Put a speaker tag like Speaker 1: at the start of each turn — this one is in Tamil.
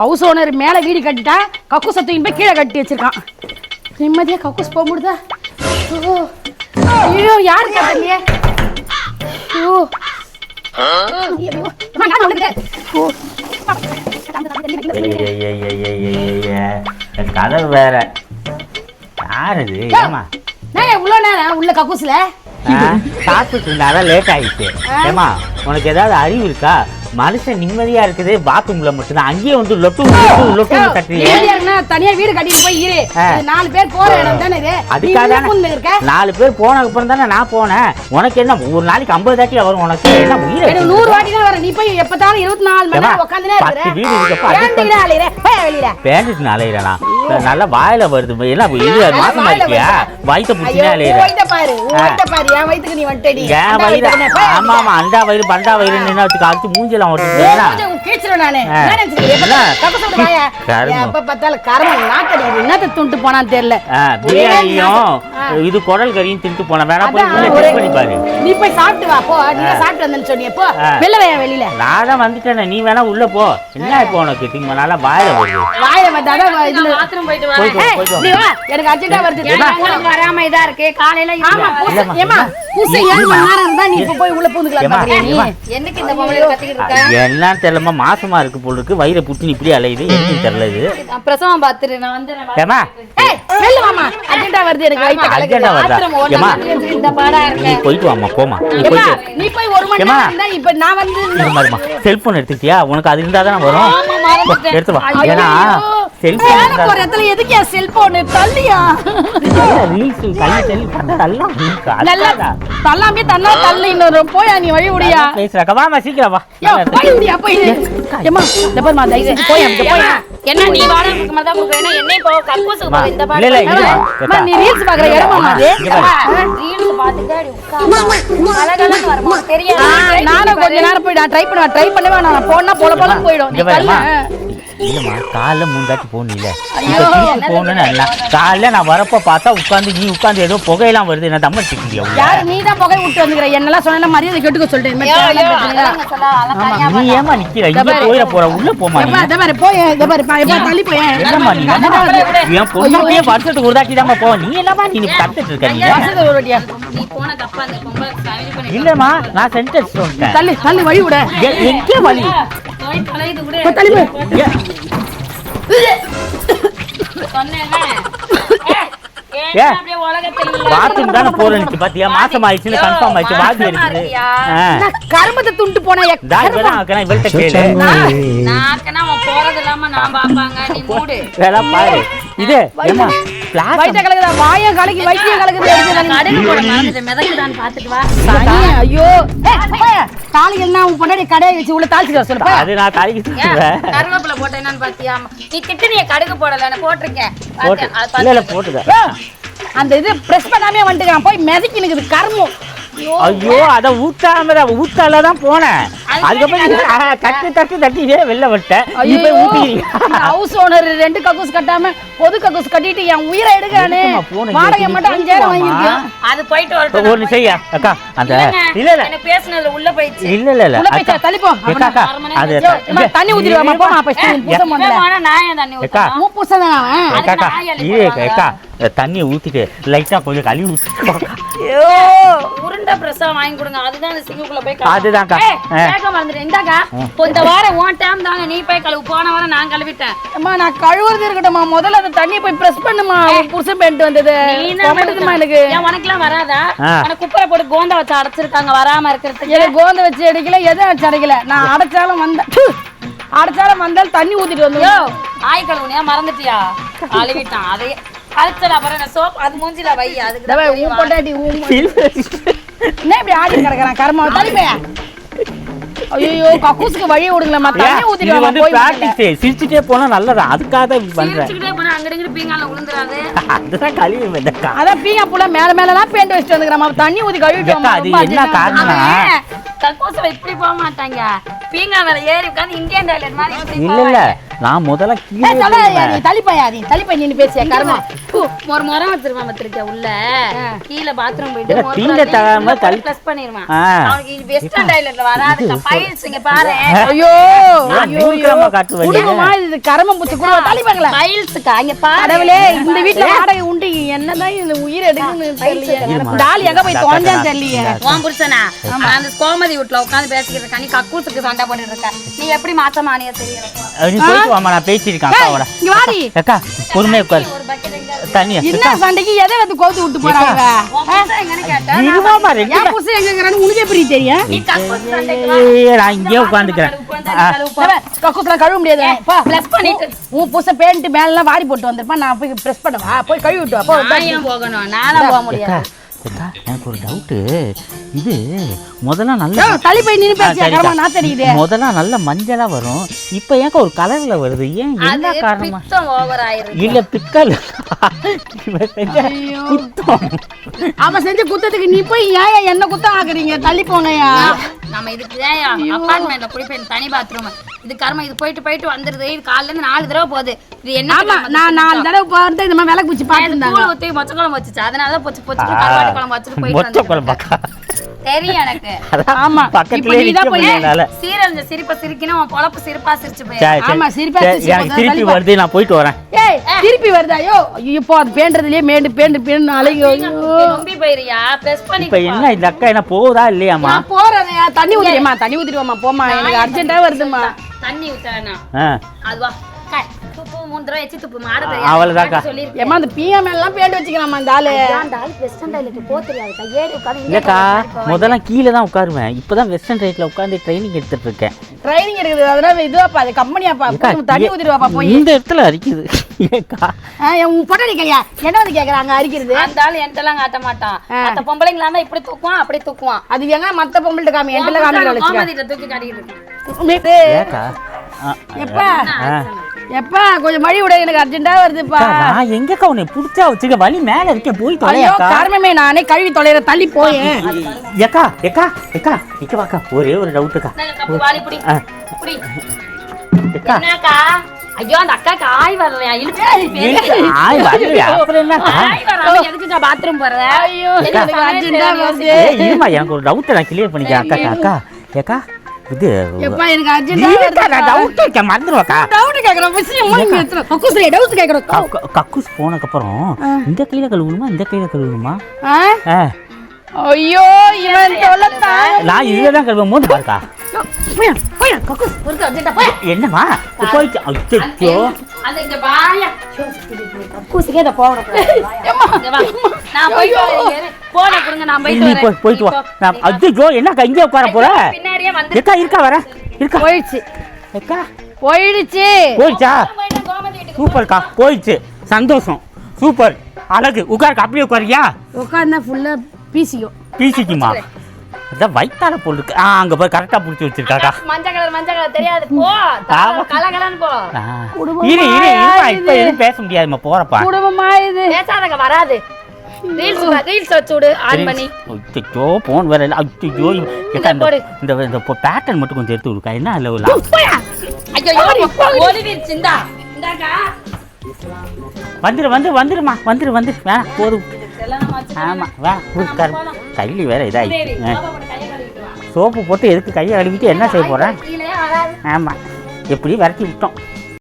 Speaker 1: ஹவுஸ் ஓனர் மேல வீடு கட்டிட்டா கக்கூஸ் தூக்கி போய் கீழே கட்டி வச்சிருக்கான். நிம்மதியா கக்கூஸ் போக முடியுதா? ஐயோ யாரு கட்டலையே?
Speaker 2: கதவு வேற யாரு
Speaker 1: இவ்வளோ நேரம் உள்ள கக்கூஸ்ல
Speaker 2: சாப்பிட்டு இருந்தா லேட் ஆயிடுச்சு. ஏமா உனக்கு ஏதாவது அறிவு இருக்கா? மனுஷன் நிம்மதியா இருக்குது பாத்ரூம்ல மட்டும்தான், அங்கேயே வந்து
Speaker 1: தனியா வீடு கட்டிட்டு போய் இரு. 4 பேர் போற இடம் தானே இது.
Speaker 2: அதுக்காக 4 பேர் போனதுக்கு அப்புறம் தானே நான் போனேன். உனக்கு என்ன ஒரு நாளைக்கு 50 தாட்டில வரும்? உனக்கு என்ன
Speaker 1: 100 வாட்டி தான் வரும். நீ போய் எப்பதாலும் 24 மணி நேரம் உட்கார்ந்துனே இருக்க.
Speaker 2: வீடு இருக்கப்ப பேண்டிட்டு அலையறனா நல்லா வாயில வருது. என்ன இது மாசமா இருக்கியா? வயித்தை புடிச்சினே அலையற.
Speaker 1: வயித்தை பாரு என் வயித்துக்கு நீ வந்துட்டடி.
Speaker 2: ஏன் வயிறு? ஆமா ஆமா அண்டா வயிறு பண்டா வயிறு நின்னு வச்சு காச்சு மூஞ்சில இது குடல் கறியும் தின்ட்டு போன வேணா பண்ணி பாரு.
Speaker 1: நீ போய் சாப்பிட்டு வா போ. நீ சாப்பிட்டு வந்தேன்னு சொன்னியே போ. வெளியில
Speaker 2: நான் தான் வந்துட்டேன். நீ வேணா உள்ள போ. என்ன இப்போ உனக்கு திங்க நல்லா வாயில வருது.
Speaker 1: வாயில வந்தாடா இதுல பாத்ரூம் போயிட்டு வா. நீ வா எனக்கு அர்ஜென்ட்டா வருது. வராம இதா இருக்கு காலையில. ஆமா ஏமா பூசை 7 மணி நேரம் இருந்தா நீ இப்ப போய் உள்ள பூந்துக்கலாம் பாக்குறியா நீ? என்னக்கு இந்த பொம்பளை கத்திக்கிட்டு இருக்க?
Speaker 2: என்ன தெரியலமா மாசமா இருக்கு போல இருக்கு. வயிறு புத்தி இப்படி அலையுது. எனக்கு தெரியல இது.
Speaker 1: பிரசவம் பாத்துரு நான் வந்து
Speaker 2: ஏமா
Speaker 1: ஏய் வெல்ல வாமா அர்ஜென்ட்டா வருது எனக்கு வயித்து கலக்குது. பாத்ரூம் ஓடமா இந்த பாடா இருக்கு.
Speaker 2: நீ போயிட்டு வாமா போமா.
Speaker 1: நீ போய் 1 மணி நேரம் இருந்தா இப்ப நான் வந்து
Speaker 2: செல்போன் எடுத்துட்டியா? உனக்கு அது இருந்தா தான வரும். எடுத்து வா. ஏனா செல்போன்
Speaker 1: ஒரு இடத்துல எதுக்கு செல்போன் தள்ளியா?
Speaker 2: ரீல்ஸ் தள்ளி பண்ணதெல்லாம்
Speaker 1: நல்லா தள்ளாமே தள்ளா தள்ளி இன்னொரு போய் நீ வழி விடியா
Speaker 2: பேசுறக்க. வாமா சீக்கிரம் வா.
Speaker 1: யோ போய் விடியா போய். ஏமா டபுள் மா தைங்க போய் அங்க போய்.
Speaker 3: என்ன நீ வாடகைக்கு மட்டும் தான் கொடுக்கறேனா? என்னை போ கக்கூசுக்கு போ. இந்த பாரு.
Speaker 2: இல்ல
Speaker 1: நீ ரீல்ஸ் பாக்குற இடமா அது?
Speaker 3: ரீல்ஸ் பாத்துட்டு அடி உட்கார்ந்து அழகழகா வருமா தெரியாது.
Speaker 1: நானும் கொஞ்ச நேரம் போய் நான் ட்ரை பண்ணுவேன். நான் போனா போல போய்டும். நீ கல்ல
Speaker 2: இல்லம்மா காலைல 3 தாட்டி போனில. இப்ப திருப்பி போகணும்னு இல்ல. காலைல நான் வரப்ப பார்த்தா நீ உட்கார்ந்து ஏதோ புகையெல்லாம் வருது. என்ன தம்ம திக்கிறியா?
Speaker 1: யார் நீ தான் புகை விட்டு வந்துக்கற. என்னெல்லாம் சொன்னா மரியாதை கேட்டுக்க சொல்றேன்.
Speaker 2: நீ ஏமா நிக்கிற? இங்க போயிர போற உள்ள போமா.
Speaker 1: இத பாரு போய் இத பாரு தள்ளி போய்.
Speaker 2: என்னம்மா நீ ஏன் பொண்ணுக்கே வருஷத்துக்கு ஒரு தாட்டி தான் போ. நீ என்னமா நீ கத்திட்டு இருக்க? நீ
Speaker 1: வருஷத்துக்கு ஒரு வாட்டியா?
Speaker 3: நீ போன கப்பா அந்த பொம்பளை சாவி பண்ணி.
Speaker 2: இல்லம்மா நான் சென்டென்ஸ் சொல்றேன்.
Speaker 1: தள்ளி வழி விடு.
Speaker 2: எங்க வழி?
Speaker 3: போய் தலையிடு விடு.
Speaker 1: தள்ளி போய்.
Speaker 2: பாத்ரூம் தானே போறேன்னு பாத்தியா? மாசம் ஆயிடுச்சுன்னு கன்ஃபார்ம் ஆயிடுச்சு. வாதி இருக்குது.
Speaker 1: கருமத்தை துண்டு போனா
Speaker 2: இவள்கிட்ட கேளு.
Speaker 3: நாக்கனா போறது இல்லாம நான் பாப்பாங்க. நீ மூடு
Speaker 2: வேலை பாரு. இது ஏமா
Speaker 1: வயிற்று கலக்குதா? வாய கலக்கி வயிற்று கலக்குது.
Speaker 3: கடுகு போட மறந்துட்டேன். மிதக்குதான்னு பாத்துட்டு வா.
Speaker 1: ஐயோ காலையில என்ன உன் பொண்டாடி கடையை வச்சு உள்ள தாளிச்சு சொல்லுப்பா.
Speaker 2: அது நான் தாளிக்கு
Speaker 3: கருவேப்பிலை போட்ட என்னன்னு பாத்தியா? நீ திட்டுனிய கடுகு போடல நான் போட்டிருக்கேன்.
Speaker 2: இல்ல போட்டுக்க.
Speaker 1: அந்த இது பிரஸ் பண்ணாமே வந்துட்டான். போய் மிதக்கி நிக்குது கர்மம்.
Speaker 2: ஐயோ அத ஊத்தாலதான் போனேன். அதுக்கப்புறம் தட்டி வெளில விட்டேன்.
Speaker 1: ஹவுஸ் ஓனர் 2 கக்கூஸ் கட்டாம பொது கக்கூஸ் கட்டிட்டு என் உயிரை எடுக்கிறானே. வாடகை மட்டும் 5000 வாங்கிருக்கேன்.
Speaker 3: அது போயிட்டு வரட்டும்.
Speaker 2: ஒண்ணு செய்ய அக்கா அந்த இல்ல
Speaker 3: என்ன பேசுனதுல உள்ள போயிடுச்சு.
Speaker 2: இல்ல
Speaker 1: உள்ள போய் தள்ளி போ.
Speaker 2: அக்கா அது
Speaker 1: தண்ணி ஊத்திடுவாமா போமா. அப்ப புசம் பண்ணல.
Speaker 3: நான் ஏன் தண்ணி ஊத்தணும்?
Speaker 1: மூ புசம் தான்
Speaker 2: அவன். அக்கா தண்ணியை ஊத்திட்டு லைட்டா கொஞ்சம் கழுவி ஊத்திட்டு.
Speaker 3: ஐயோ உருண்டை பிரசவம் வாங்கி கொடுங்க. அதுதான் அந்த சிங்குக்குள்ள போய்
Speaker 2: அதுதான்க்கா
Speaker 3: கேட்க மறந்துட்டேன். இந்தாக்கா இந்த வாரம் உன் டைம் தாங்க. நீ போய் கழுவு. போன வாரம் நான் கழுவிட்டேன்.
Speaker 1: அம்மா நான் கழுவுறது இருக்கட்டும்மா. முதல்ல அந்த தண்ணியை போய் பிரஸ் பண்ணுமா. புருஷன் பேண்ட் வந்தது எனக்கு.
Speaker 3: ஏன் உனக்குலாம் வராதா? எனக்கு குப்பரை போட்டு கோந்த வச்சு அடைச்சிருக்காங்க வராம இருக்கிறதுக்கு.
Speaker 1: எனக்கு கோந்த வச்சு அடிக்கல எதுவும் வச்சு அடைக்கல. நான் அடைச்சாலும் வந்தாலும் தண்ணி ஊத்திட்டு வந்து
Speaker 3: ஆய் கழுவுனியா மறந்துட்டியா? அழுவிட்டான். அதையே கழுச்சல அப்புறம் சோப் அது மூஞ்சில வை. அதுக்கு
Speaker 1: பொண்டாட்டி என்ன இப்படி ஆடி கிடக்குறான் கர்மா. தள்ளிப்பையா. ஐயோ கக்கூசுக்கு வழி விடுங்களா. தண்ணி ஊத்திட்டு
Speaker 2: சிரிச்சுட்டே போனா நல்லதா. அதுக்காக பண்றேன்.
Speaker 3: அங்கடிங்கிட்டு பீங்கால விழுந்துறாது.
Speaker 2: அதுதான் கழுவி வந்தக்கா.
Speaker 1: அதான் பீங்கா புள்ள மேலலாம் பெயிண்ட் வச்சிட்டு வந்துக்கறாமா. தண்ணி ஊத்தி கழுவிட்டோம்.
Speaker 2: அது என்ன காரணம்னா
Speaker 3: கக்கூசுல இப்படி போக மாட்டாங்க. பீங்கா மேல ஏறி உட்கார்ந்து இந்தியன் டாய்லெட் மாதிரி
Speaker 2: இல்ல நான் முதல்ல கீழே
Speaker 1: தள்ளிப்பை நின்னு பேசிய கர்மா.
Speaker 3: ஒரு முறம் வச்சிருக்கேன் உள்ள கீழே பாத்ரூம் போயிட்டு
Speaker 2: கீழே தகாம தள்ளி
Speaker 3: ப்ளஸ் பண்ணிடுவான். அவனுக்கு இது வெஸ்டர்ன் டைலர்ல வராதுங்க. பைல்ஸ் இங்க பாரு.
Speaker 1: ஐயோ
Speaker 2: காட்டுவேன்
Speaker 1: குடுங்கம்மா, இது கர்மம் புடிச்சு குடுங்க. தள்ளிப்பாங்களா
Speaker 3: பைல்ஸ்க்கா இங்க பாரு.
Speaker 1: கடவுளே, இந்த வீட்ல வாடகை உண்டு. என்னதான் இந்த உயிர் எடுக்குன்னு தெரியல. டால் எங்க போய் தோண்டான்னு தெரியலையே.
Speaker 3: உன் புருஷனா? நான் அந்த கோமதி வீட்ல உட்கார்ந்து பேசிக்கிட்டு இருக்கேன். நீ கக்கூசுக்கு சண்டை போட்டுட்டு இருக்க. நீ எப்படி மாத்தமானியா தெரியல.
Speaker 2: நீ போயிட்டு வாமா, நான் பேசியிருக்கேன் அக்காவோட.
Speaker 1: இங்க வாடி
Speaker 2: அக்கா பொறுமையா உட்காரு.
Speaker 3: ஒரு பக்கெட் எங்க
Speaker 2: தண்ணியா
Speaker 1: என்ன சண்டைக்கு எதை வந்து கோத்து விட்டு போறாங்க?
Speaker 3: உன் புருஷன் எங்கன்னு கேட்டா
Speaker 2: இருவாமா ரெண்டு
Speaker 1: என் புருஷன் எங்க இருக்கிறான்னு உனக்கு எப்படி தெரியும்?
Speaker 3: நீ கக்கூசு சண்டைக்கு வா.
Speaker 2: நான் இங்கே உட்காந்துக்கிறேன்.
Speaker 1: கக்கூஸ்லாம் கழுவ முடியாது.
Speaker 3: ப்ளஸ் பண்ணிட்டு
Speaker 1: உன் புருஷன் பேண்ட் மேலாம் வாரி போட்டு வந்திருப்பான். நான் போய் பிரஸ் பண்ணவா? போய் கழுவி விட்டு வா. போ.
Speaker 3: நான் ஏன் போகணும்? நானும் போக முடியாது.
Speaker 2: அக்கா எனக்கு ஒரு டவுட்டு. இது முதல்ல நல்ல
Speaker 1: தள்ளிப்பை நின்னு பேசிய கர்மா நான் தெரியுது.
Speaker 2: முதல்ல நல்ல மஞ்சளா வரும். இப்போ ஏன் ஒரு கலர்ல வருது? ஏன் என்ன
Speaker 3: அது
Speaker 2: காரணமா?
Speaker 3: பித்தம் ஓவர் ஆயிருக்கு.
Speaker 2: இல்ல பிக்கல் குத்தம்.
Speaker 1: அவன் செஞ்ச குத்தத்துக்கு நீ போய் ஏன் என்ன குத்தம் ஆக்குறீங்க? தள்ளி போங்கயா.
Speaker 3: நம்ம இதுக்கு தான் அபார்ட்மெண்ட்ல குடிப்பேன் தனி பாத்ரூம். இது கர்மம். இது போயிட்டு வந்துருது. இது காலைல இருந்து 4 தடவை போகுது. இது என்ன?
Speaker 1: ஆமா, நான் 4 தடவை போறது இந்த மாதிரி விளக்கு பூச்சி பாத்துட்டாங்க.
Speaker 3: தூள் ஊத்தி மொச்ச குழம்பு வச்சுச்சு. அதனால தான் பொச்சு கருவாட்டு குழம்பு வச்சுட்டு போயிட்டு
Speaker 2: மொச்ச குழம்பக்கா
Speaker 3: தெரியும் எனக்கு.
Speaker 1: ஆமா,
Speaker 2: பக்கத்துலயே
Speaker 1: இப்ப நீதான்
Speaker 2: நிக்க
Speaker 1: போய்
Speaker 2: முடியல.
Speaker 3: சீரழிஞ்ச சிரிப்ப சிரிக்கணும். உன் பொழப்பு சிரிப்பா சிரிச்சு போய்.
Speaker 1: ஆமா, சிரிப்பா சிரிச்சு
Speaker 2: எனக்கு திருப்பி வருது, நான் போயிட்டு வரேன்.
Speaker 1: ஏய், திருப்பி வருதா? ஐயோ இப்போ அது பேண்டறதுலயே பேண்டு அலையோ.
Speaker 3: நம்பி போயிரியா? பிரஸ் பண்ணி
Speaker 2: இப்ப என்ன இந்த அக்கா என்ன போகுதா இல்லையாமா?
Speaker 1: நான் போறேன்யா. தண்ணி ஊத்திடுவாமா. போமா, எனக்கு அர்ஜென்ட்டா வருதுமா.
Speaker 3: தண்ணி ஊத்தறேனா?
Speaker 2: ஆ
Speaker 3: அதுவா துப்பு 3 தடவை எச்சி துப்பு மாட
Speaker 2: அவ்வளவுதான்க்கா.
Speaker 3: சொல்லிருக்கேன்.
Speaker 1: ஏமா அந்த பிஎம் எல்லாம் பேண்ட் வச்சுக்கலாமா இந்த ஆளு?
Speaker 3: அந்த ஆளு வெஸ்டர்ன் டைலுக்கு போ தெரியாது. ஏறி உட்கார்ந்து
Speaker 2: இல்லக்கா முதல்ல கீழே தான் உட்காருவேன். இப்பதான் வெஸ்டர்ன் ரைட்ல உட்காந்து ட்ரைனிங் எடுத்துட்டு இருக்கேன்.
Speaker 1: ட்ரைனிங் இருக்குது. அதனால இதுவாப்பா, அது கம்பெனியாப்பா. தண்ணி ஊத்திடுவாப்பா போய்.
Speaker 2: இந்த இடத்துல அரிக்குது. ஏக்கா
Speaker 1: உன் பொட்டடி கையா என்ன வந்து கேக்குறாங்க அரிக்கிறது?
Speaker 3: அந்த ஆளு என்கிட்டலாம் காட்ட மாட்டான். மத்த பொம்பளைங்களா இருந்தா இப்படி தூக்குவான், அப்படி தூக்குவான்.
Speaker 1: அது எங்க மத்த பொம்பள்ட்ட காமி என்கிட்ட காமி
Speaker 3: கோமதிட்ட தூக்கி காட்டிட்டு இருக்கு.
Speaker 2: ஏக்கா
Speaker 1: எப்பா கொஞ்சம் மழை விட, எனக்கு அர்ஜென்ட்டா வருதுப்பா.
Speaker 2: நான் எங்கக்கா உன்னை புடிச்சா வச்சுக்க வழி மேல இருக்க போய்
Speaker 1: ஐயோ
Speaker 2: தொலையாக்கா.
Speaker 1: காரணமே நானே கழுவி தொலைற. தள்ளி போய்.
Speaker 2: ஏக்கா ஏக்கா ஏக்கா இக்க வாக்கா. ஒரே ஒரு டவுட்டுக்கா.
Speaker 3: கப்பு வாளி புடி. புடி.
Speaker 2: ஏக்கா
Speaker 3: என்னக்கா? ஐயோ அந்த அக்காக்கு ஆய் வரலையா? இழுத்து
Speaker 2: ஆய் வரலையா? அப்புறம் என்னக்கா?
Speaker 3: ஆய் வராம எதுக்குக்கா பாத்ரூம் போற?
Speaker 1: ஐயோ எனக்கு அர்ஜென்ட்டா வருது.
Speaker 2: இருமா, எனக்கு ஒரு டவுட் நான் கிளியர் பண்ணிக்கிறேன். அக்கா அக்கா ஏக்கா இது
Speaker 1: எப்பா எனக்கு அர்ஜென்ட்டா
Speaker 2: இருக்கா? நான் டவுட் கேட்க மறந்துடுவாக்கா.
Speaker 1: டவுட் கேக்குறேன். விஷயம் மூணு நிமிஷம் கக்கூஸ்ல டவுட் கேக்குறேன்.
Speaker 2: கக்கூஸ் போனதுக்கு அப்புறம் இந்த கையில கழுவணுமா இந்த கையில கழுவணுமா?
Speaker 1: ஐயோ இவன் தொலைத்தா.
Speaker 2: நான் இதுதான் கழுவும் போது பாருக்கா.
Speaker 1: போய் கக்கூஸ் பொறுத்து அர்ஜென்ட்டா போய்.
Speaker 2: என்னமா போயிட்டு அச்சோ
Speaker 3: அந்த இங்க வாயா.
Speaker 1: கக்கூஸ்க்கே இத போட கூடாது.
Speaker 3: அம்மா நான் போயிட்டு வரேன். போன கொடுங்க, நான்
Speaker 2: நீ
Speaker 3: போயிட்டு வரேன்.
Speaker 2: போயிட்டு வா. நான் அச்சோ என்னக்கா இங்கே உட்கார போற?
Speaker 3: பின்னாடியே வந்து
Speaker 2: ஏக்கா இருக்கா வர இருக்கா
Speaker 1: போயிடுச்சு.
Speaker 2: ஏக்கா
Speaker 1: போயிடுச்சு.
Speaker 2: போயிடுச்சா?
Speaker 3: போயிட்டு கோமதி வீட்டுக்கு
Speaker 2: சூப்பர்க்கா போயிடுச்சு. சந்தோஷம். சூப்பர் அழகு. உட்காருக்கா. அப்படியே உட்காரியா?
Speaker 1: உட்கார்ந்தா ஃபுல்லா பீசிக்கும்.
Speaker 2: பீசிக்குமா? அதான் வயித்தால போல் இருக்கு. அங்க போய் கரெக்டா புடிச்சு வச்சிருக்காக்கா.
Speaker 3: மஞ்சள் கலர் தெரியாது. போ கலகலன்னு போ.
Speaker 2: இரு இரு இப்ப எதுவும் பேச முடியாதுமா. போறப்பா
Speaker 1: குடும்பமா இது.
Speaker 3: பேசாதங்க வராது. ரீல்ஸ் வச்சு விடு ஆன் பண்ணி.
Speaker 2: அச்சோ போன் வேற இல்ல. அச்சோ இந்த பேட்டர்ன் மட்டும் கொஞ்சம் எடுத்து விடுக்கா. என்ன இல்ல
Speaker 3: ஐயோ ஒளிவிருச்சு. இந்தாக்கா
Speaker 2: வந்துருமா வந்துரு வேணா போதும். ஆமா வேணா கையில் வேற இதாயிடுச்சு. சோப்பு போட்டு எதுக்கு கையை கழுவிட்டு என்ன செய்ய போறேன்? ஆமா எப்படி விரட்டி விட்டோம்.